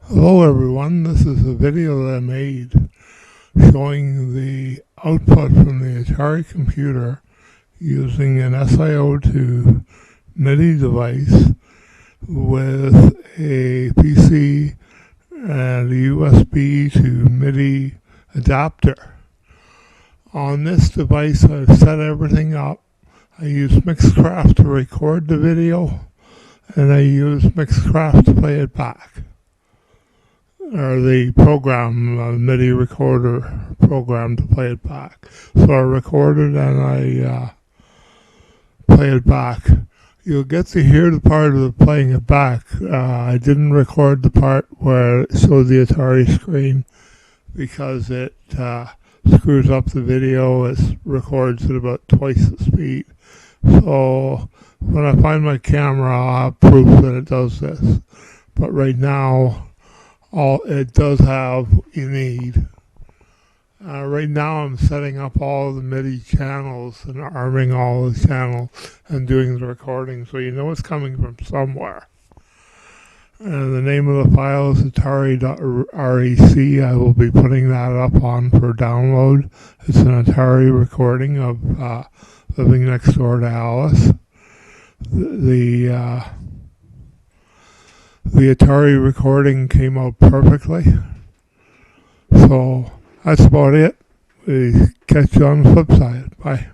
Hello everyone, this is a video that I made showing the output from the Atari computer using an SiO2 MIDI device with a PC and a USB to MIDI adapter. On this device I've set everything up. I use Mixcraft to record the video and I use Mixcraft to play it back. Or the program, MIDI recorder program to play it back. So I recorded and I play it back. You'll get to hear the part of the playing it back. I didn't record the part where it showed the Atari screen because it screws up the video. It records at about twice the speed. So when I find my camera, I'll have proof that it does this. But right now, it does have what you need. Right now I'm setting up all the MIDI channels and arming all the channels and doing the recording, so you know it's coming from somewhere. And the name of the file is atari.rec. I will be putting that up on for download. It's an Atari recording of Living Next Door to Alice. The Atari recording came out perfectly. So that's about it. We catch you on the flip side. Bye.